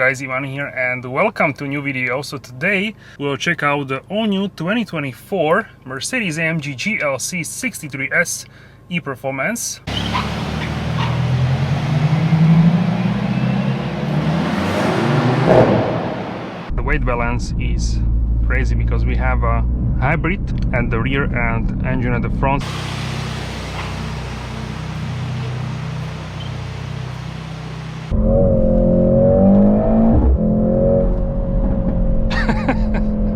guys, Ivan here and welcome to a new video. So today we'll check out the all-new 2024 Mercedes AMG GLC 63S e-Performance. The weight balance is crazy because we have a hybrid at the rear and engine at the front.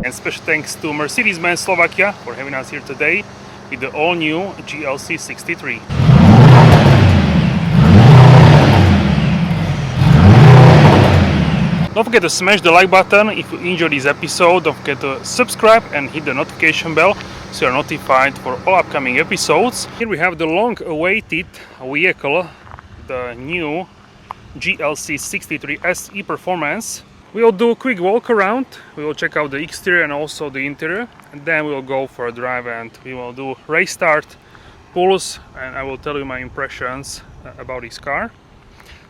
And special thanks to Mercedes-Benz Slovakia for having us here today with the all-new GLC 63. Don't forget to smash the like button if you enjoyed this episode. Don't forget to subscribe and hit the notification bell so you're notified for all upcoming episodes. Here we have the long-awaited vehicle, the new GLC 63S e-Performance. We'll do a quick walk around, we will check out the exterior and also the interior, and then we'll go for a drive and we will do race start, pulse, and I will tell you my impressions about this car.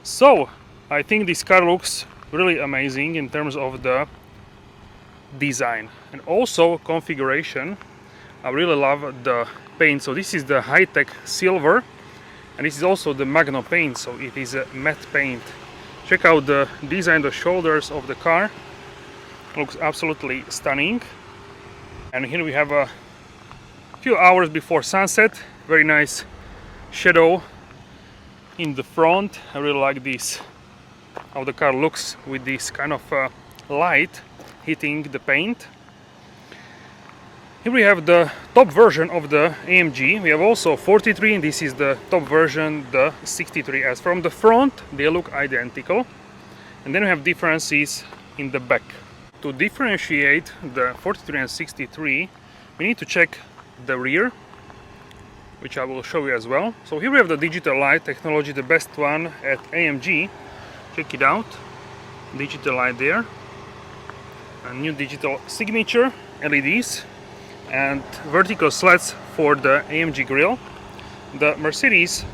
So, I think this car looks really amazing in terms of the design and also configuration. I really love the paint. So this is the high-tech silver, and this is also the Magno paint, so it is a matte paint. Check out the design, the shoulders of the car. Looks absolutely stunning. And here we have a few hours before sunset. Very nice shadow in the front. I really like this, how the car looks with this kind of light hitting the paint. Here we have the top version of the AMG. We have also 43, and this is the top version, the 63S. From the front, they look identical. And then we have differences in the back. To differentiate the 43 and 63, we need to check the rear, which I will show you as well. So here we have the digital light technology, the best one at AMG. Check it out. Digital light there. A new digital signature, LEDs. And vertical slats for the AMG grille. The Mercedes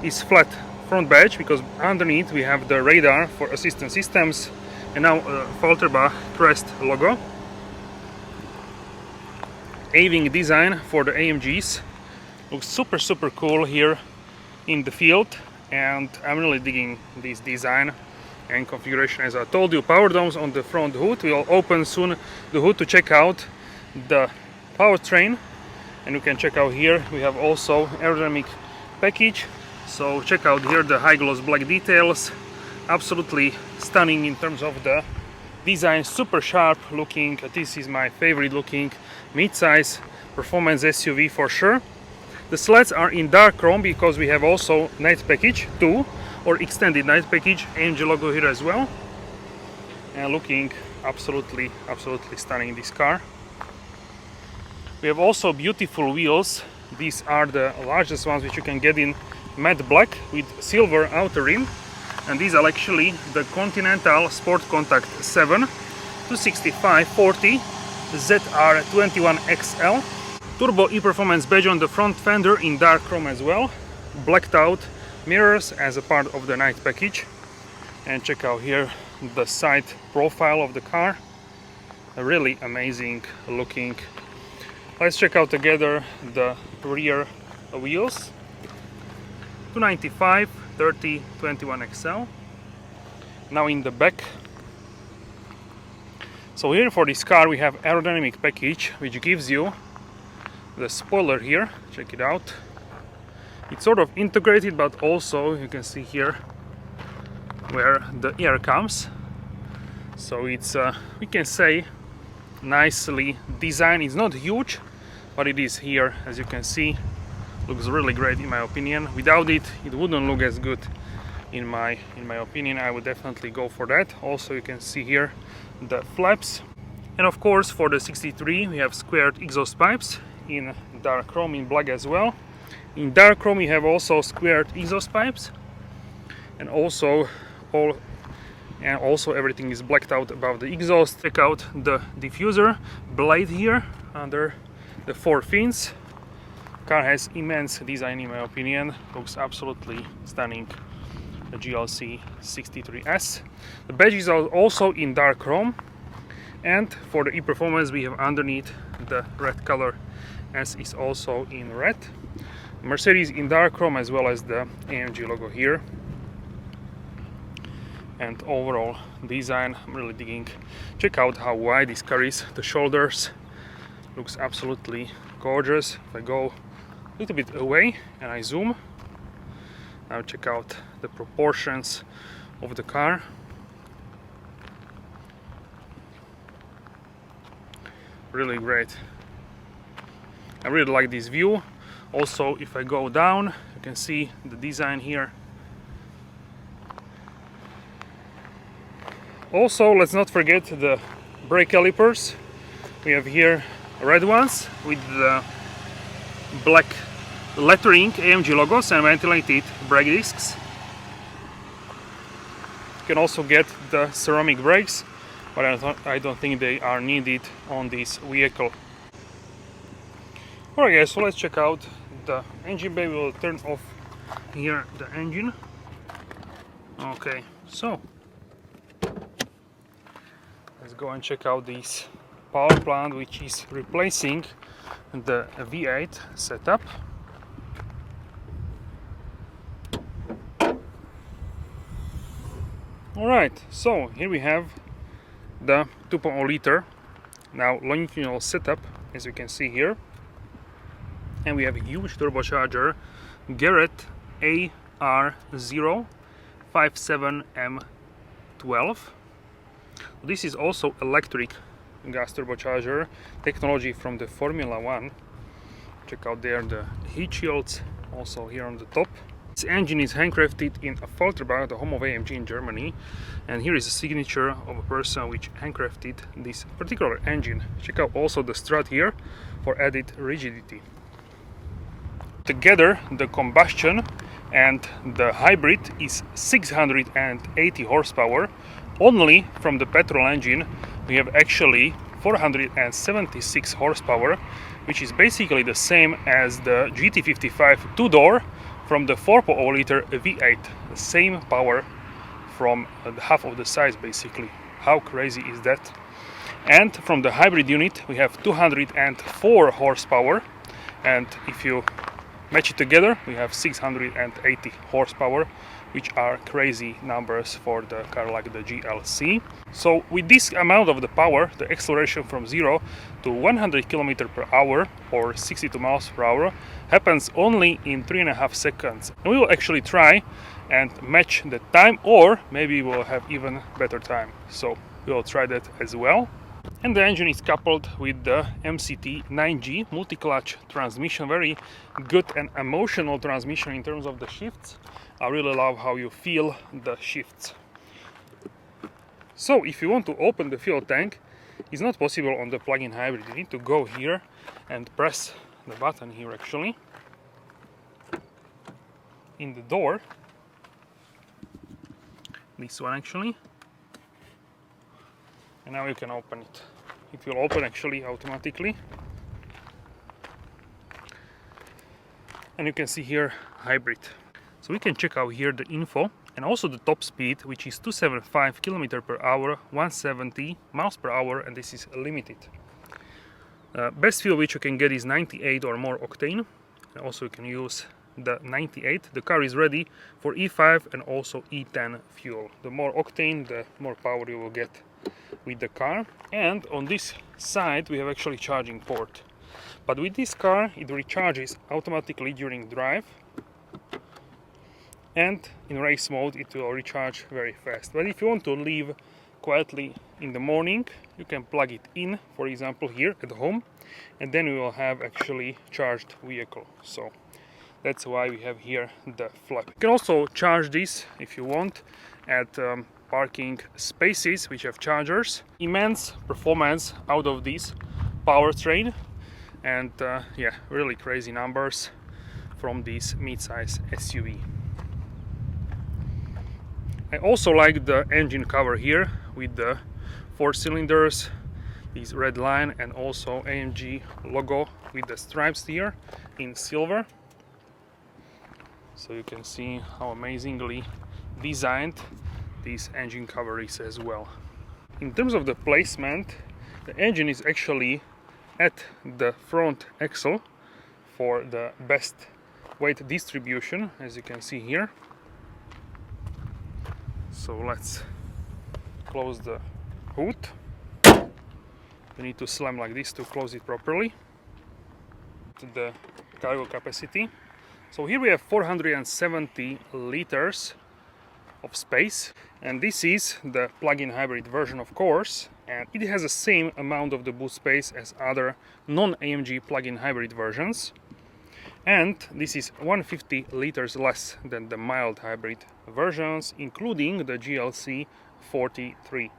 is flat front badge because underneath we have the radar for assistance systems and now AFFALTERBACH crest logo. Aving design for the AMGs looks super cool here in the field, and I'm really digging this design and configuration. As I told you, power domes on the front hood. We'll open soon the hood to check out the powertrain, and you can check out here we have also aerodynamic package. So check out here the high gloss black details, absolutely stunning in terms of the design, super sharp looking. This is my favorite looking mid-size performance SUV for sure. The slats are in dark chrome because we have also night package 2 or extended night package, AMG logo here as well, and looking absolutely stunning this car. We have also beautiful wheels. These are the largest ones which you can get in matte black with silver outer rim, and these are actually the Continental Sport Contact 7 to 6540 ZR21XL. Turbo e-Performance badge on the front fender in dark chrome as well. Blacked out mirrors as a part of the night package. And check out here the side profile of the car. A really amazing looking. Let's check out together the rear wheels. 295, 30, 21XL. Now in the back. So here for this car we have aerodynamic package, which gives you the spoiler here. Check it out. It's sort of integrated, but also you can see here where the air comes. So it's we can say nicely designed. It's not huge, but it is here, as you can see. Looks really great in my opinion. Without it, it wouldn't look as good in my opinion. I would definitely go for that. Also you can see here the flaps, and of course for the 63 we have squared exhaust pipes in dark chrome, in black as well. In dark chrome we have also squared exhaust pipes, and also everything is blacked out above the exhaust. Check out the diffuser blade here under the 4 fins. Car has immense design in my opinion. Looks absolutely stunning. the GLC 63S. The badges are also in dark chrome, and for the e-performance we have underneath the red color, S is also in red. Mercedes in dark chrome, as well as the AMG logo here. And overall design, I'm really digging. Check out how wide this carries the shoulders. Looks absolutely gorgeous. If I go a little bit away and I zoom, now check out the proportions of the car. Really great. I really like this view. Also, if I go down, you can see the design here. Also, let's not forget the brake calipers. We have here red ones with the black lettering AMG logos and ventilated brake discs. You can also get the ceramic brakes, but I don't think they are needed on this vehicle. Alright guys, so let's check out the engine bay. We will turn off here the engine. Okay, so let's go and check out this power plant, which is replacing the V8 setup. Alright, so here we have the 2.0 liter, now longitudinal setup, as you can see here. And we have a huge turbocharger, Garrett AR057M12. This is also electric gas turbocharger technology from the Formula 1. Check out there the heat shields, also here on the top. This engine is handcrafted in AFFALTERBACH, the home of AMG in Germany, and here is a signature of a person which handcrafted this particular engine. Check out also the strut here for added rigidity. Together, the combustion and the hybrid is 680 horsepower. Only from the petrol engine we have actually 476 horsepower, which is basically the same as the GT55 two-door from the 4.0 liter V8. The same power from half of the size basically. How crazy is that? And from the hybrid unit we have 204 horsepower, and if you match it together we have 680 horsepower, which are crazy numbers for the car like the GLC. So with this amount of the power, the acceleration from 0 to 100 km per hour or 62 miles per hour happens only in 3.5 seconds. And we will actually try and match the time, or maybe we'll have even better time. So we will try that as well. And the engine is coupled with the MCT 9G multi-clutch transmission. Very good and emotional transmission in terms of the shifts. I really love how you feel the shifts. So if you want to open the fuel tank, it's not possible on the plug-in hybrid. You need to go here and press the button here actually in the door. This one actually. And now you can open it. It will open actually automatically. And you can see here hybrid. So we can check out here the info and also the top speed, which is 275 km per hour, 170 miles per hour, and this is limited. Best fuel which you can get is 98 or more octane. And also you can use the 98. The car is ready for E5 and also E10 fuel. The more octane, the more power you will get with the car. And on this side we have actually charging port, but with this car it recharges automatically during drive, and in race mode it will recharge very fast. But if you want to leave quietly in the morning, you can plug it in, for example here at home, and then we will have actually charged vehicle. So that's why we have here the flap. You can also charge this if you want at parking spaces which have chargers. Immense performance out of this powertrain, and yeah, really crazy numbers from this mid-size SUV. I also like the engine cover here with the 4 cylinders, this red line, and also AMG logo with the stripes here in silver. So you can see how amazingly designed these engine coverings as well. In terms of the placement, the engine is actually at the front axle for the best weight distribution, as you can see here. So let's close the hood. You need to slam like this to close it properly. The cargo capacity. So here we have 470 liters of space, and this is the plug-in hybrid version, of course, and it has the same amount of the boot space as other non-AMG plug-in hybrid versions, and this is 150 liters less than the mild hybrid versions, including the GLC 43.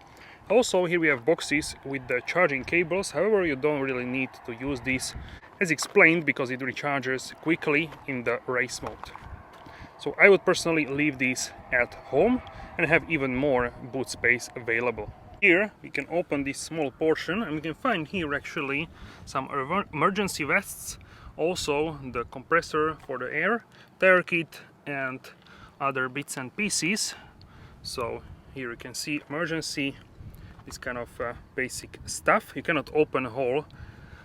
Also, here we have boxes with the charging cables. However, you don't really need to use this, as explained, because it recharges quickly in the race mode. So I would personally leave these at home and have even more boot space available. Here we can open this small portion and we can find here actually some emergency vests, also the compressor for the air, tire kit and other bits and pieces. So here you can see emergency, this kind of basic stuff. You cannot open a whole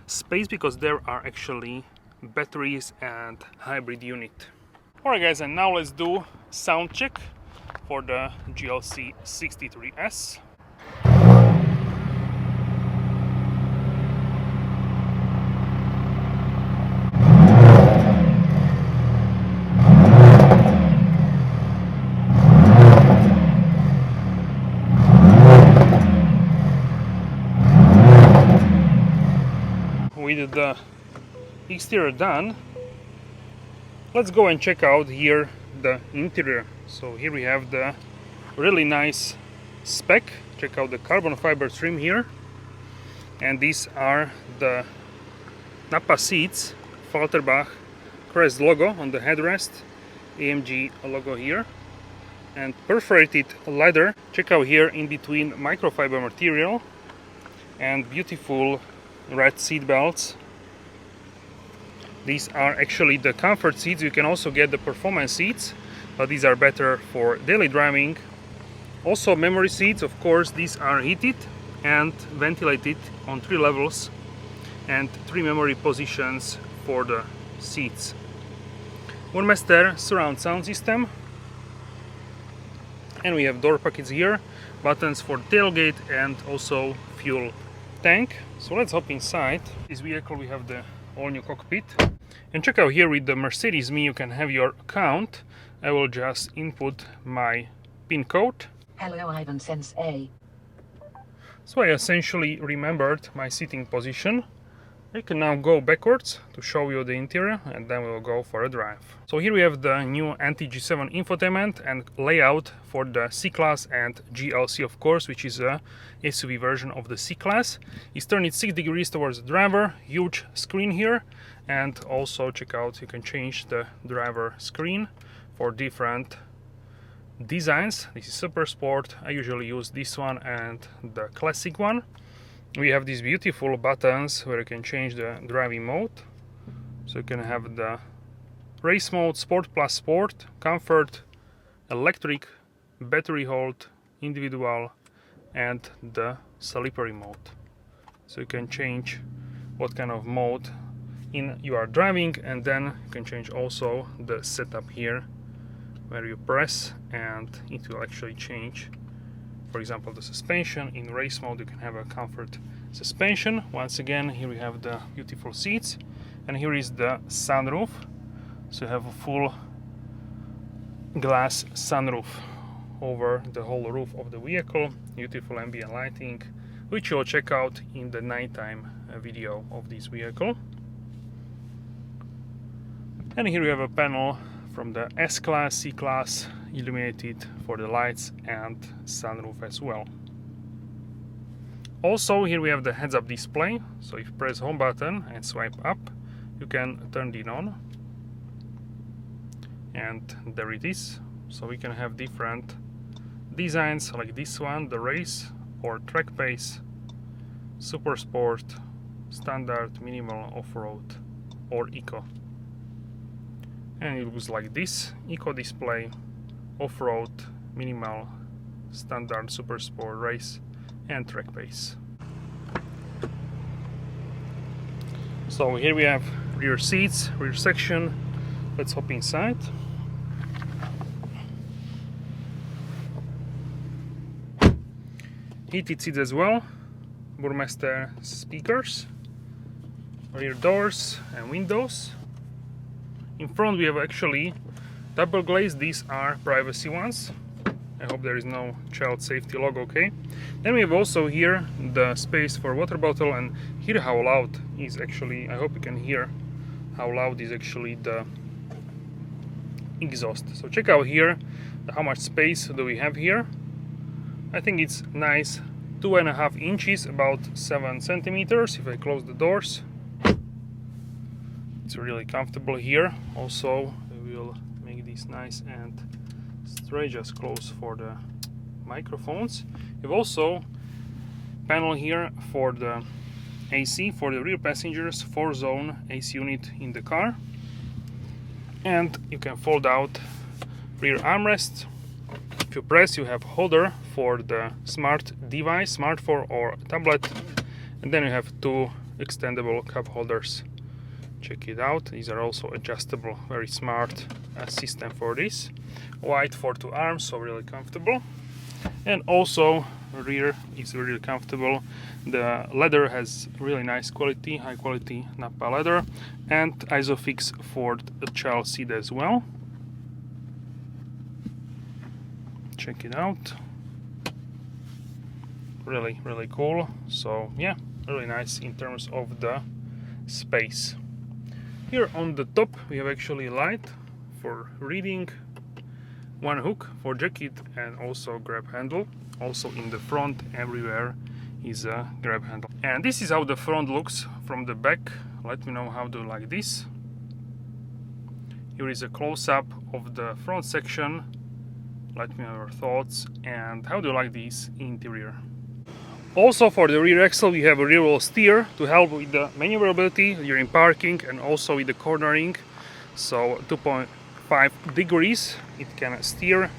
space because there are actually batteries and hybrid unit. Alright guys, and now let's do sound check for the GLC 63S. With the exterior done, let's go and check out here the interior. So here we have the really nice spec. Check out the carbon fiber trim here, and these are the Nappa seats, AFFALTERBACH crest logo on the headrest, AMG logo here, and perforated leather. Check out here in between microfiber material and beautiful red seat belts. These are actually the comfort seats. You can also get the performance seats, but these are better for daily driving. Also memory seats, of course, these are heated and ventilated on 3 levels and 3 memory positions for the seats. One master surround sound system, and we have door pockets here, buttons for tailgate and also fuel tank. So let's hop inside. This vehicle we have the all-new cockpit, and check out here with the Mercedes Me you can have your account. I will just input my PIN code. Hello, Ivan Sensei. So I essentially remembered my sitting position. I can now go backwards to show you the interior, and then we will go for a drive. So here we have the new anti-G7 infotainment and layout for the C-Class and GLC, of course, which is a SUV version of the C-Class. It's turned it 6 degrees towards the driver, huge screen here, and also check out, you can change the driver screen for different designs. This is Super Sport. I usually use this one and the classic one. We have these beautiful buttons where you can change the driving mode. So you can have the race mode, Sport plus Sport, Comfort, Electric, Battery Hold, Individual, and the slippery mode. So you can change what kind of mode you are driving, and then you can change also the setup here where you press and it will actually change. For example, the suspension. In race mode you can have a comfort suspension. Once again, here we have the beautiful seats, and here is the sunroof. So you have a full glass sunroof over the whole roof of the vehicle. Beautiful ambient lighting, which you'll check out in the nighttime video of this vehicle. And here we have a panel from the S-Class, C-Class, illuminated for the lights and sunroof as well. Also, here we have the heads-up display. So if you press home button and swipe up, you can turn it on, and there it is. So we can have different designs like this one, the race or track pace, Super Sport, standard, minimal, off-road or eco. And it looks like this: eco display, off-road, minimal standard super sport race and track pace. So here we have rear seats, rear section. Let's hop inside. Heated seats as well, Burmester speakers, rear doors and windows. In front we have actually double glaze. These are privacy ones. I hope there is no child safety logo, okay? Then we have also here the space for water bottle, and here how loud is actually, I hope you can hear how loud is actually the exhaust. So check out here how much space do we have here. I think it's nice, 2.5 inches, about 7 centimeters if I close the doors. It's really comfortable here. Also we will make this nice and straight, just close for the microphones. You have also panel here for the AC for the rear passengers, 4-zone AC unit in the car, and you can fold out rear armrest. If you press, you have holder for the smart device, smartphone or tablet, and then you have 2 extendable cup holders. Check it out. These are also adjustable. Very smart system for this. Wide for 2 arms, so really comfortable. And also rear is really comfortable. The leather has really nice quality, high quality Nappa leather, and Isofix for the child seat as well. Check it out. Really cool. So yeah, really nice in terms of the space. Here on the top we have actually light for reading, 1 hook for jacket, and also grab handle. Also in the front everywhere is a grab handle. And this is how the front looks from the back. Let me know how do you like this. Here is a close-up of the front section. Let me know your thoughts, and how do you like this interior. Also for the rear axle we have a rear wheel steer to help with the maneuverability during parking and also with the cornering. So 2.5 degrees it can steer.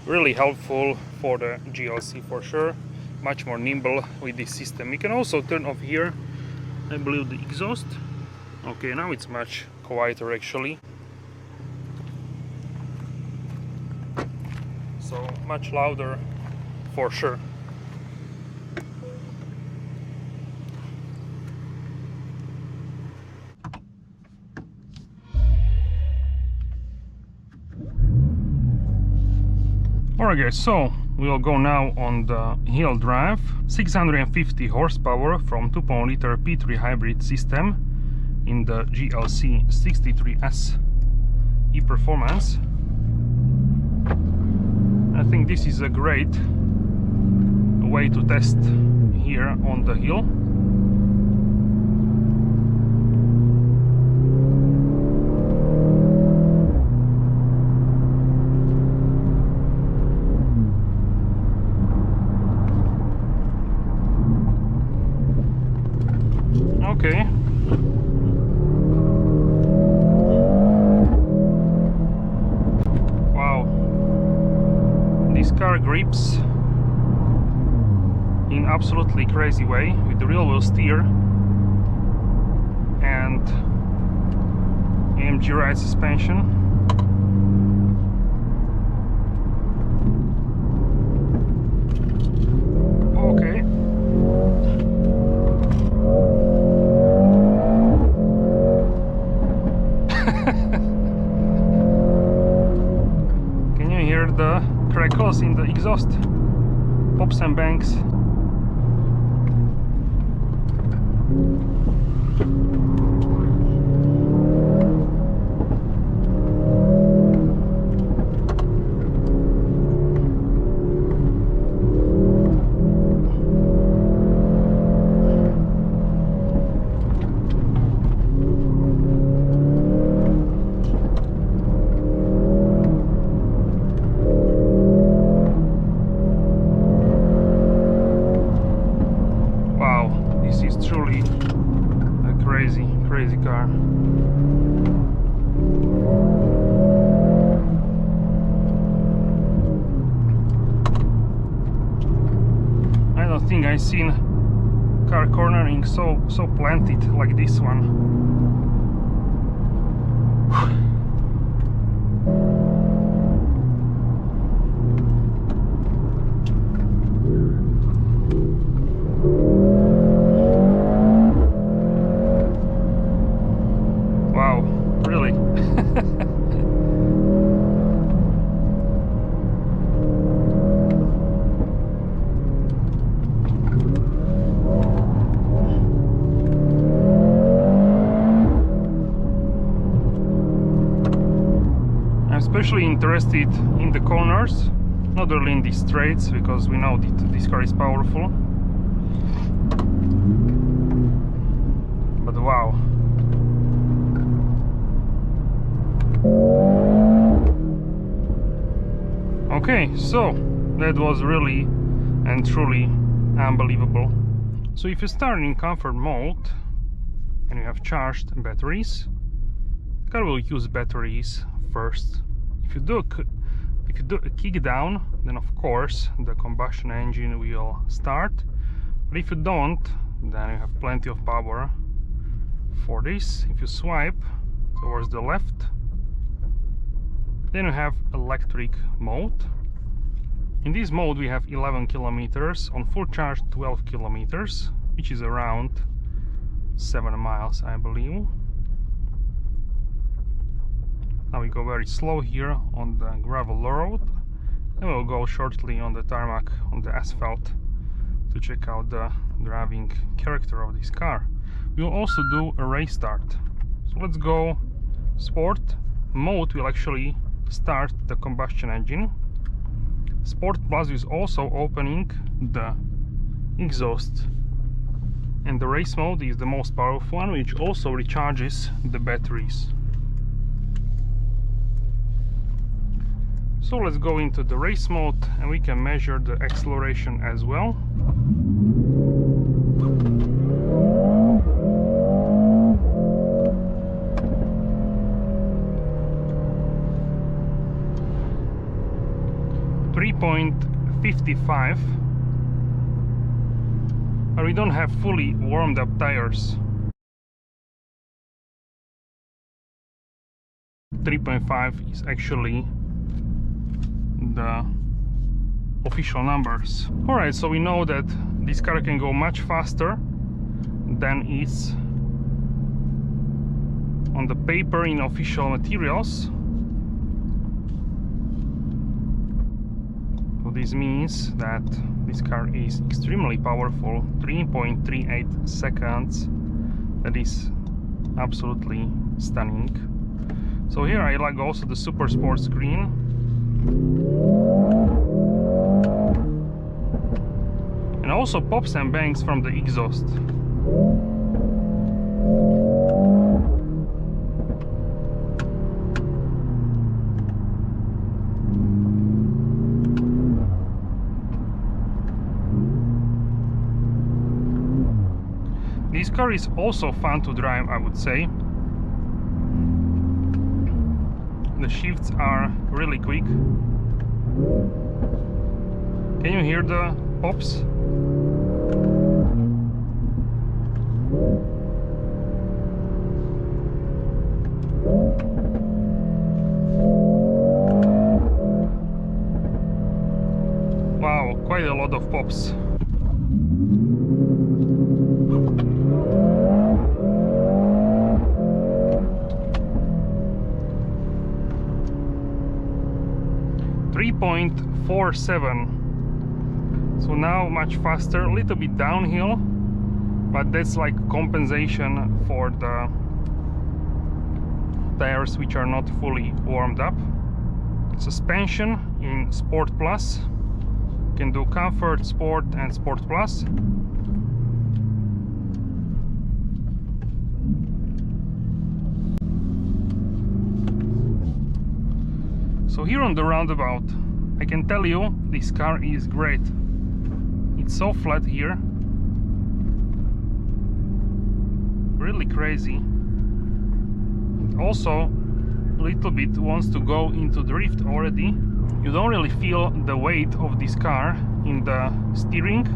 Really helpful for the GLC for sure. Much more nimble with this system. You can also turn off here, I believe, the exhaust. Okay, now it's much quieter actually. So much louder for sure. Alright guys, so we'll go now on the hill drive. 650 horsepower from 2.0-liter P3 hybrid system in the GLC 63S e-performance. I think this is a great way to test here on the hill. Okay. Wow. This car grips in absolutely crazy way with the real wheel steer and AMG ride suspension. Okay. Can you hear the crackles in the exhaust? Pops and bangs. I've seen car cornering so planted like this one. Wow, really? I'm especially interested in the corners, not really in the straights, because we know that this car is powerful. But wow. Okay, so that was really and truly unbelievable. So if you start in comfort mode and you have charged batteries, the car will use batteries first. If you do a kick down, then of course the combustion engine will start. But if you don't, then you have plenty of power for this. If you swipe towards the left, then you have electric mode. In this mode we have 11 kilometers, on full charge 12 kilometers, which is around 7 miles, I believe. Now we go very slow here on the gravel road, and we'll go shortly on the tarmac, on the asphalt, to check out the driving character of this car. We'll also do a race start. So let's go sport. Mode will actually start the combustion engine. Sport Plus is also opening the exhaust, and the race mode is the most powerful one, which also recharges the batteries. So let's go into the race mode and we can measure the acceleration as well. .55, but we don't have fully warmed up tires. 3.5 is actually the official numbers. Alright, so we know that this car can go much faster than is on the paper in official materials. So this means that this car is extremely powerful, 3.38 seconds. That is absolutely stunning. So here I like also the Super Sport screen. And also pops and bangs from the exhaust. This car is also fun to drive, I would say. The shifts are really quick. Can you hear the pops? Wow, quite a lot of pops. .47. So now much faster, a little bit downhill, but that's like compensation for the tires which are not fully warmed up. Suspension in Sport Plus. You can do Comfort, Sport and Sport Plus. So here on the roundabout, I can tell you this car is great. It's so flat here, really crazy. It also a little bit wants to go into drift already. You don't really feel the weight of this car in the steering,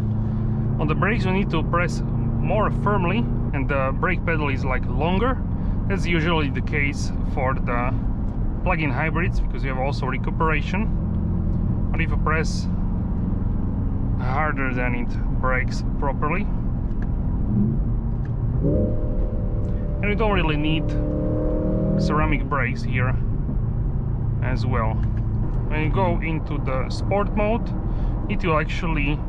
On the brakes you need to press more firmly, and the brake pedal is like longer. That's usually the case for the plug-in hybrids, because you have also recuperation. But if you press harder, then it brakes properly. And you don't really need ceramic brakes here as well. When you go into the sport mode, it will actually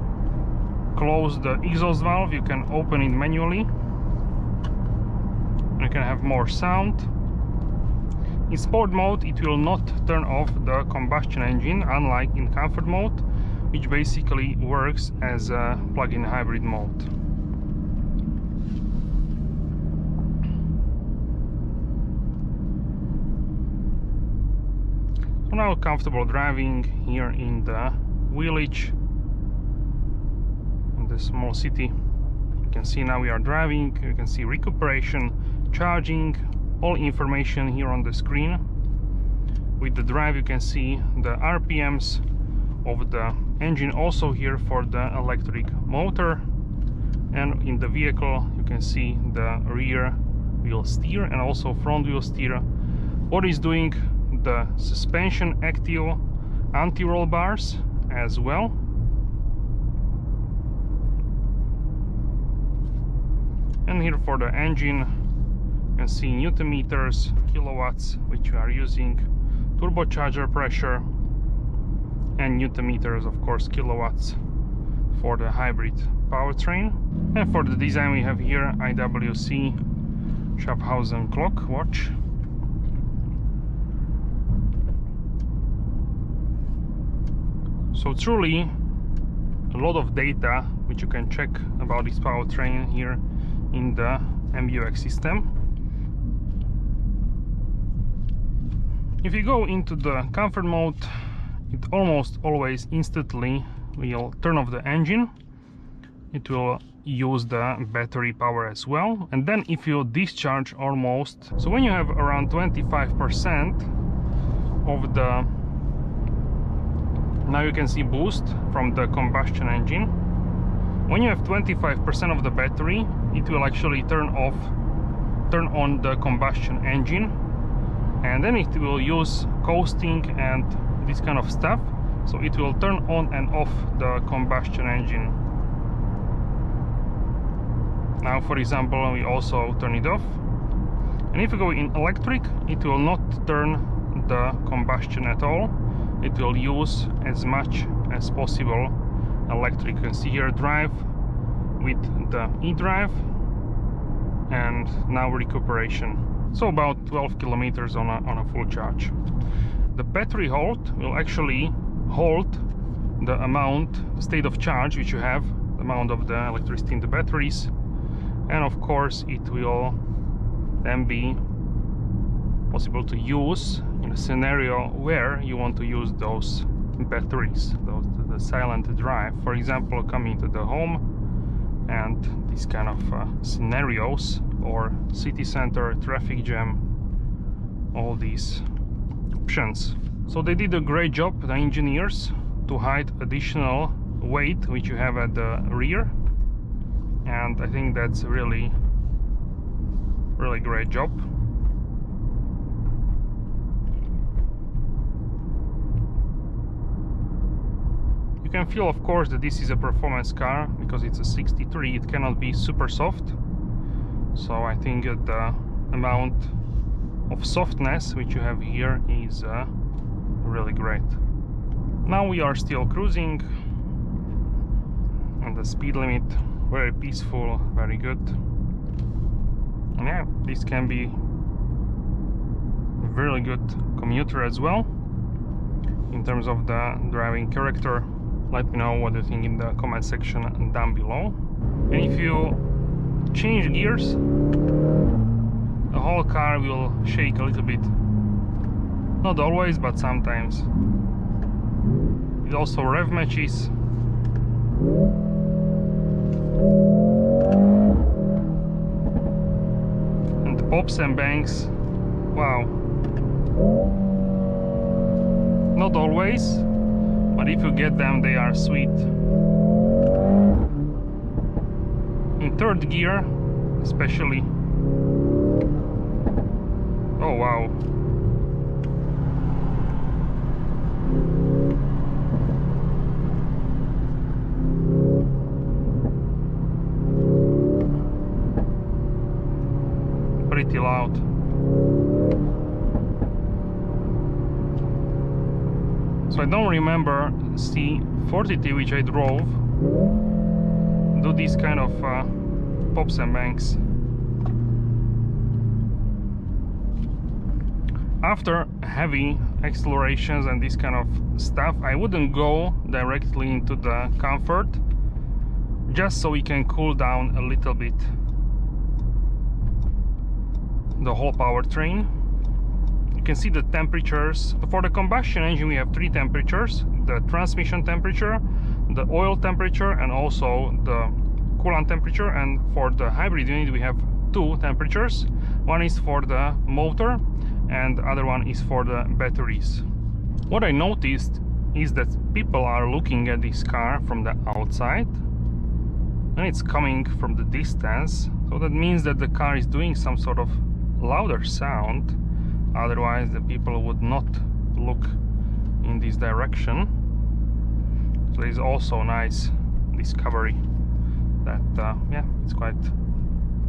close the exhaust valve. You can open it manually. You can have more sound. In sport mode it will not turn off the combustion engine, unlike in comfort mode, which basically works as a plug-in hybrid mode. So now comfortable driving here in the village, in the small city. You can see now we are driving. You can see recuperation, charging, all information here on the screen. With the drive you can see the RPMs of the engine, also here for the electric motor. And in the vehicle you can see the rear wheel steer and also front wheel steer. What is doing the suspension active anti-roll bars as well. And here for the engine you can see newton meters, kilowatts, which you are using, turbocharger pressure, and newton meters, of course, kilowatts for the hybrid powertrain. And for the design we have here IWC Schaffhausen clock watch. So truly a lot of data which you can check about this powertrain here in the MBUX system. If you go into the comfort mode, it almost always instantly will turn off the engine. It will use the battery power as well. And then if you discharge almost, so when you have around 25% of the, now you can see boost from the combustion engine. When you have 25% of the battery, it will actually turn on the combustion engine, and then it will use coasting and this kind of stuff, so it will turn on and off the combustion engine. Now for example we also turn it off, and if you go in electric it will not turn the combustion at all. It will use as much as possible electric. You can see here drive with the e-drive, and now recuperation. So about 12 kilometers on a full charge. The battery hold will actually hold the amount, state of charge which you have, the amount of the electricity in the batteries, and of course it will then be possible to use in a scenario where you want to use those batteries, the silent drive, for example, coming to the home and these kind of scenarios, or city center, traffic jam, all these options. So they did a great job, the engineers, to hide additional weight which you have at the rear, and I think that's really great job. You can feel, of course, that this is a performance car because it's a 63. It cannot be super soft. So I think that the amount of softness which you have here is really great. Now we are still cruising and the speed limit, very peaceful, very good. And yeah, this can be a really good commuter as well in terms of the driving character. Let me know what you think in the comment section down below. And if you change gears, the whole car will shake a little bit. Not always, but sometimes. It also rev matches. And the pops and bangs, wow. Not always, but if you get them, they are sweet. in third gear, especially. Oh wow. Pretty loud. So I don't remember C40T, which I drove, do these kind of pops and bangs. After heavy accelerations and this kind of stuff, I wouldn't go directly into the comfort, just so we can cool down a little bit the whole powertrain. You can see the temperatures. For the combustion engine we have three temperatures: the transmission temperature, the oil temperature, and also the coolant temperature. And for the hybrid unit we have two temperatures. One is for the motor and the other one is for the batteries. What I noticed is that people are looking at this car from the outside and it's coming from the distance, so that means that the car is doing some sort of louder sound, otherwise the people would not look in this direction. So there is also a nice discovery that yeah, it's quite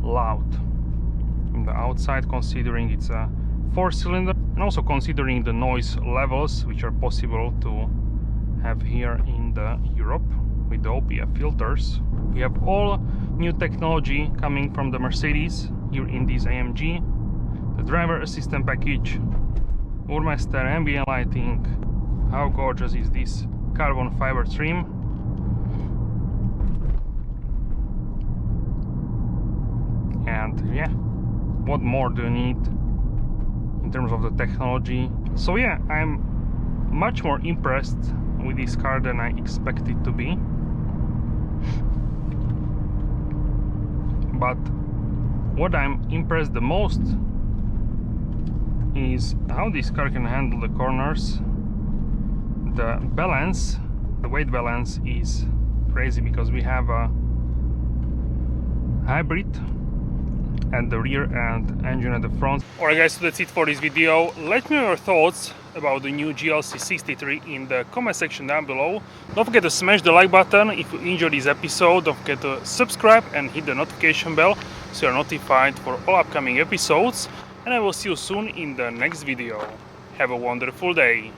loud from the outside, considering it's a 4-cylinder, and also considering the noise levels which are possible to have here in the Europe with the OPF filters. We have all new technology coming from the Mercedes here in this AMG. The driver assistant package, Burmester ambient lighting. How gorgeous is this carbon fiber trim? And yeah, what more do you need in terms of the technology? So yeah, I'm much more impressed with this car than I expected to be. But what I'm impressed the most is how this car can handle the corners. The balance, the weight balance is crazy, because we have a hybrid at the rear and engine at the front. Alright guys, so that's it for this video. Let me know your thoughts about the new GLC 63 in the comment section down below. Don't forget to smash the like button if you enjoyed this episode. Don't forget to subscribe and hit the notification bell so you're notified for all upcoming episodes. And I will see you soon in the next video. Have a wonderful day.